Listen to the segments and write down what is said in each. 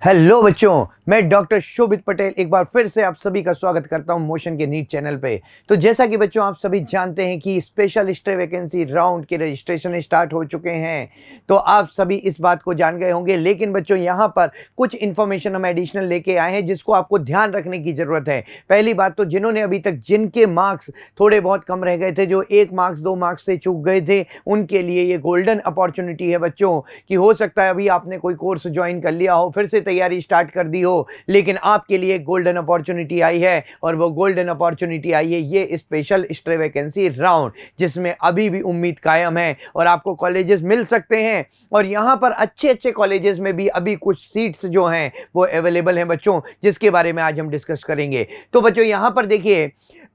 Hello बच्चों, मैं doctor शोभित पटेल एक बार फिर से आप सभी का स्वागत करता हूं मोशन के नीट चैनल पे। तो जैसा कि बच्चों आप सभी जानते हैं कि स्पेशल स्टे वैकेंसी राउंड के रजिस्ट्रेशन स्टार्ट हो चुके हैं, तो आप सभी इस बात को जान गए होंगे। लेकिन बच्चों यहाँ पर कुछ इन्फॉर्मेशन हम एडिशनल लेके आए हैं जिसको आपको ध्यान रखने की जरूरत है। पहली बात तो जिन्होंने अभी तक जिनके मार्क्स थोड़े बहुत कम रह गए थे, जो 1 मार्क्स 2 मार्क्स से चूक गए थे, उनके लिए ये गोल्डन अपॉर्चुनिटी है बच्चों कि हो सकता है अभी आपने कोई कोर्स ज्वाइन कर लिया हो, फिर से तैयारी स्टार्ट कर दी हो, लेकिन आपके लिए एक गोल्डन अपॉर्चुनिटी आई है। और वो गोल्डन अपॉर्चुनिटी आई है ये स्पेशल स्टे वैकेंसी राउंड, जिसमें अभी भी उम्मीद कायम है और आपको कॉलेजेस मिल सकते हैं। और यहां पर अच्छे अच्छे कॉलेजेस में भी अभी कुछ सीट्स जो हैं वो अवेलेबल हैं बच्चों, जिसके बारे में आज हम डिस्कस करेंगे। तो बच्चों यहां पर देखिए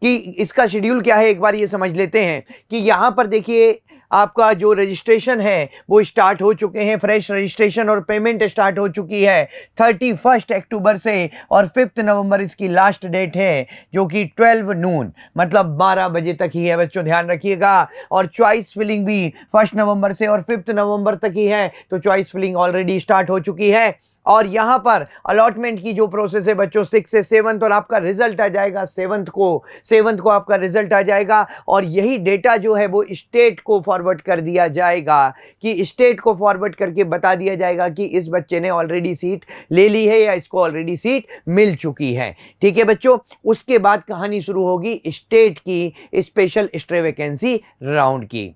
कि इसका शेड्यूल क्या है, एक बार ये समझ लेते हैं कि यहां पर देखिए आपका जो रजिस्ट्रेशन है वो स्टार्ट हो चुके हैं। फ्रेश रजिस्ट्रेशन और पेमेंट स्टार्ट हो चुकी है 31 अक्टूबर से, और 5 नवंबर इसकी लास्ट डेट है, जो कि 12 नून मतलब 12 बजे तक ही है बच्चों, ध्यान रखिएगा। और चॉइस फिलिंग भी 1 नवंबर से और 5 नवंबर तक ही है, तो चॉइस फिलिंग ऑलरेडी स्टार्ट हो चुकी है। और यहां पर अलॉटमेंट की जो प्रोसेस है बच्चों 6 से 7, और आपका रिजल्ट आ जाएगा 7 को आपका रिजल्ट आ जाएगा। और यही डेटा जो है वो स्टेट को फॉरवर्ड कर दिया जाएगा, कि स्टेट को फॉरवर्ड करके बता दिया जाएगा कि इस बच्चे ने ऑलरेडी सीट ले ली है या इसको ऑलरेडी सीट मिल चुकी है। ठीक है बच्चों, उसके बाद कहानी शुरू होगी स्टेट की स्पेशल स्टे वैकेंसी राउंड की।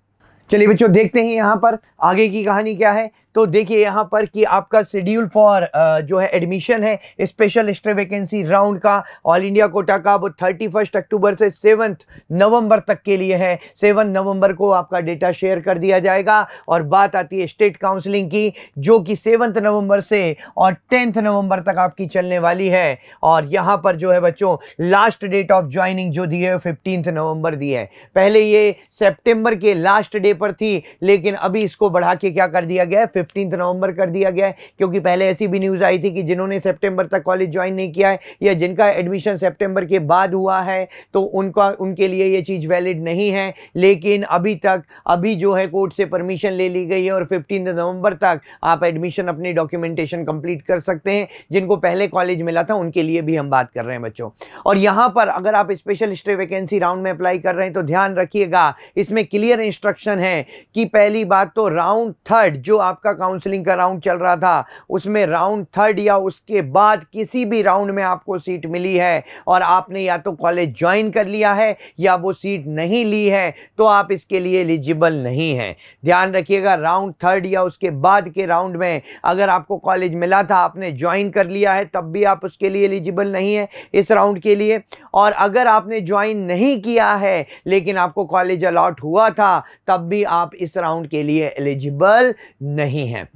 चलिए बच्चों देखते हैं यहाँ पर आगे की कहानी क्या है। तो देखिए यहाँ पर कि आपका शेड्यूल फॉर जो है एडमिशन है स्पेशल स्टे वैकेंसी राउंड का, ऑल इंडिया कोटा का, वो 31 अक्टूबर से 7 नवंबर तक के लिए है। 7 नवंबर को आपका डेटा शेयर कर दिया जाएगा। और बात आती है स्टेट काउंसलिंग की, जो कि 7 नवंबर से और 10 नवंबर तक आपकी चलने वाली है। और यहाँ पर जो है बच्चों लास्ट डेट ऑफ ज्वाइनिंग जो दी है 15 नवंबर दी है। पहले ये सितंबर के लास्ट डे पर थी, लेकिन अभी इसको बढ़ा के क्या कर दिया गया है, 15 नवंबर कर दिया गया है। क्योंकि पहले ऐसी भी न्यूज़ आई थी कि जिन्होंने सितंबर तक कॉलेज ज्वाइन नहीं किया है या जिनका एडमिशन सितंबर के बाद हुआ है, तो उनके लिए ये चीज़ वैलिड नहीं है। लेकिन अभी जो है कोर्ट से परमिशन ले ली गई है और 15 नवंबर तक आप एडमिशन अपनी डॉक्यूमेंटेशन कंप्लीट कर सकते हैं। जिनको पहले कॉलेज मिला था उनके लिए भी हम बात कर रहे हैं बच्चों। और यहाँ पर अगर आप स्पेशल स्टे वैकेंसी राउंड में अप्लाई कर रहे हैं तो ध्यान रखिएगा, इसमें क्लियर इंस्ट्रक्शन है कि पहली बात तो राउंड 3 जो आपका काउंसलिंग का राउंड चल रहा था, उसमें राउंड 3 या उसके बाद किसी भी राउंड में आपको सीट मिली है और आपने या तो कॉलेज ज्वाइन कर लिया है या वो सीट नहीं ली है, तो आप इसके लिए एलिजिबल नहीं हैं। ध्यान रखिएगा, राउंड 3 या उसके बाद के राउंड में अगर आपको कॉलेज मिला था, आपने ज्वाइन कर लिया है, तब भी आप उसके लिए एलिजिबल नहीं है इस राउंड के लिए। और अगर आपने ज्वाइन नहीं किया है लेकिन आपको कॉलेज अलॉट हुआ था, तब भी आप इस राउंड के लिए एलिजिबल नहीं है।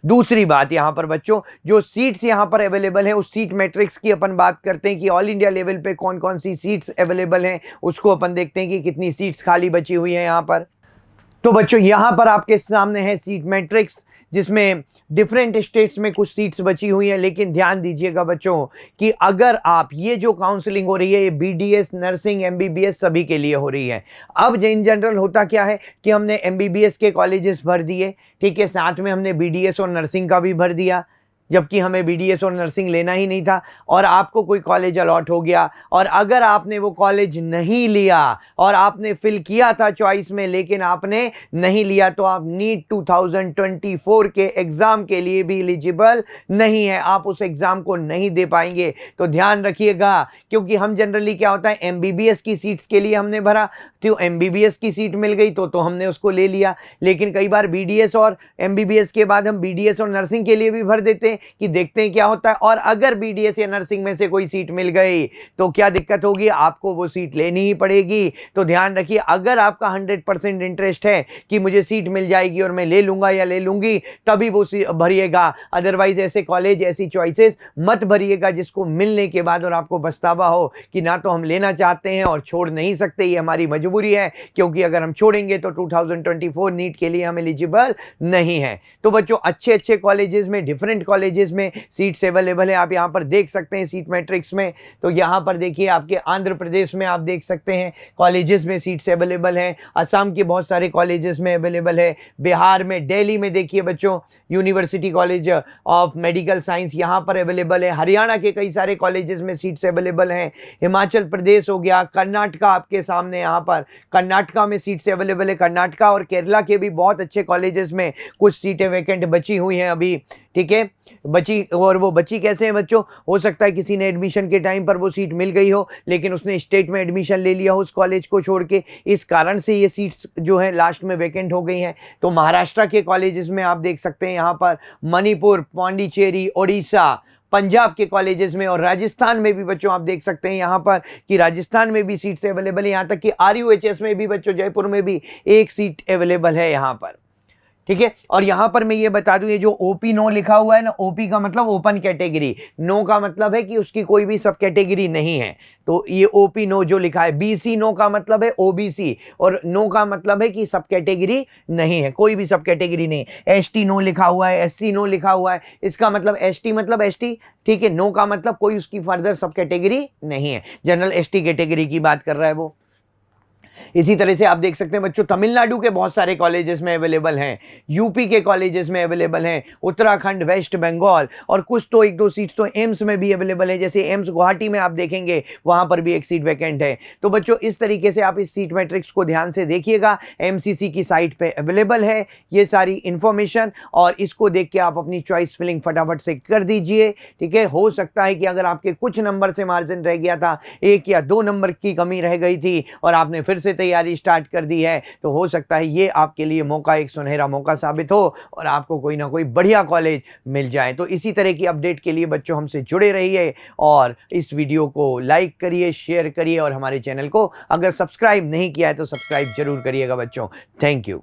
दूसरी बात यहां पर बच्चों, जो सीट्स यहां पर अवेलेबल है उस सीट मैट्रिक्स की अपन बात करते हैं कि ऑल इंडिया लेवल पे कौन कौन सी सीट्स अवेलेबल हैं, उसको अपन देखते हैं कि कितनी सीट्स खाली बची हुई हैं यहां पर। तो बच्चों यहां पर आपके सामने है सीट मैट्रिक्स, जिसमें डिफरेंट स्टेट्स में कुछ सीट्स बची हुई हैं। लेकिन ध्यान दीजिएगा बच्चों कि अगर आप ये जो काउंसलिंग हो रही है ये बीडीएस, नर्सिंग, एमबीबीएस सभी के लिए हो रही है। अब इन जनरल होता क्या है कि हमने एमबीबीएस के कॉलेजेस भर दिए, ठीक है, साथ में हमने बीडीएस और नर्सिंग का भी भर दिया, जबकि हमें बीडीएस और नर्सिंग लेना ही नहीं था, और आपको कोई कॉलेज अलॉट हो गया। और अगर आपने वो कॉलेज नहीं लिया और आपने फिल किया था चॉइस में लेकिन आपने नहीं लिया, तो आप नीट 2024 के एग्जाम के लिए भी एलिजिबल नहीं है, आप उस एग्जाम को नहीं दे पाएंगे। तो ध्यान रखिएगा, क्योंकि हम जनरली क्या होता है एमबीबीएस की सीट्स के लिए हमने भरा, तो एमबीबीएस की सीट मिल गई तो हमने उसको ले लिया। लेकिन कई बार बीडीएस और एमबीबीएस के बाद हम बीडीएस और नर्सिंग के लिए भी भर देते हैं कि देखते हैं क्या होता है। और अगर बीडीएस या नर्सिंग में से कोई सीट मिल गई तो क्या दिक्कत होगी, आपको वो सीट लेनी ही पड़ेगी। तो ध्यान रखिए, अगर आपका 100% इंटरेस्ट है कि मुझे सीट मिल जाएगी और मैं ले लूंगा या ले लूंगी, तभी वो भरिएगा। अदरवाइज ऐसे कॉलेज, ऐसी चॉइसेस मत भरिएगा जिसको मिलने के बाद और आपको पछतावा हो कि ना तो हम लेना चाहते हैं और छोड़ नहीं सकते, ये हमारी मजबूरी है, क्योंकि अगर हम छोड़ेंगे तो 2024 नीट के लिए हम एलिजिबल नहीं है। तो बच्चों अच्छे अच्छे कॉलेजेस में, डिफरेंट कॉलेज कॉलेजेस में सीट्स अवेलेबल है, आप यहाँ पर देख सकते हैं सीट मैट्रिक्स में। तो यहाँ पर देखिए आपके आंध्र प्रदेश में आप देख सकते हैं कॉलेजेस में सीट्स अवेलेबल हैं, असम के बहुत सारे कॉलेजेस में अवेलेबल है, बिहार में, दिल्ली में देखिए बच्चों university college of medical science यहाँ पर अवेलेबल है, हरियाणा के कई सारे कॉलेजेस में सीट्स अवेलेबल हैं, हिमाचल प्रदेश हो गया, कर्नाटका आपके सामने, यहाँ पर कर्नाटका में सीट्स अवेलेबल है, कर्नाटका और केरला के भी बहुत अच्छे कॉलेजेस में कुछ सीटें वैकेंट बची हुई हैं अभी, ठीक है बची। और वो बची कैसे हैं बच्चों, हो सकता है किसी ने एडमिशन के टाइम पर वो सीट मिल गई हो लेकिन उसने स्टेट में एडमिशन ले लिया हो उस कॉलेज को छोड़ के, इस कारण से ये सीट्स जो है लास्ट में वैकेंट हो गई हैं। तो महाराष्ट्र के कॉलेजेस में आप देख सकते हैं यहाँ पर मणिपुर, पांडिचेरी, ओडिशा, पंजाब के कॉलेजेस में, और राजस्थान में भी बच्चों आप देख सकते हैं यहाँ पर कि राजस्थान में भी सीट्स अवेलेबल है, यहाँ तक कि RUHS में भी बच्चों जयपुर में भी एक सीट अवेलेबल है यहाँ पर, ठीक है। और यहां पर मैं ये बता दूं, ये जो OP नो लिखा हुआ है ना, OP का मतलब ओपन कैटेगरी, नो का मतलब है कि उसकी कोई भी सब कैटेगरी नहीं है, तो ये OP नो जो लिखा है, BC नो का मतलब है OBC, और नो का मतलब है कि सब कैटेगरी नहीं है, कोई भी सब कैटेगरी नहीं। ST नो लिखा हुआ है, SC नो लिखा हुआ है, इसका मतलब ST मतलब ST, ठीक है। नो का मतलब कोई उसकी फर्दर सब कैटेगरी नहीं है, जनरल ST कैटेगरी की बात कर रहा है वो। इसी तरह से आप देख सकते हैं बच्चों तमिलनाडु के बहुत सारे कॉलेजेस में अवेलेबल हैं, यूपी के कॉलेजेस में अवेलेबल हैं, उत्तराखंड, वेस्ट बंगाल, और कुछ तो एक दो सीट्स तो एम्स में भी अवेलेबल है, जैसे एम्स गुवाहाटी में आप देखेंगे वहां पर भी एक सीट वैकेंट है। तो बच्चों इस तरीके से आप इस सीट मैट्रिक्स को ध्यान से देखिएगा, MCC की साइट पे अवेलेबल है ये सारी इंफॉर्मेशन, और इसको देख के आप अपनी चॉइस फिलिंग फटाफट से कर दीजिए, ठीक है। हो सकता है कि अगर आपके कुछ नंबर से मार्जिन रह गया था, 1 या 2 नंबर की कमी रह गई थी और आपने फिर से तैयारी स्टार्ट कर दी है, तो हो सकता है ये आपके लिए मौका, एक सुनहरा मौका साबित हो और आपको कोई ना कोई बढ़िया कॉलेज मिल जाए। तो इसी तरह की अपडेट के लिए बच्चों हमसे जुड़े रहिए और इस वीडियो को लाइक करिए, शेयर करिए, और हमारे चैनल को अगर सब्सक्राइब नहीं किया है तो सब्सक्राइब जरूर करिएगा बच्चों। Thank you.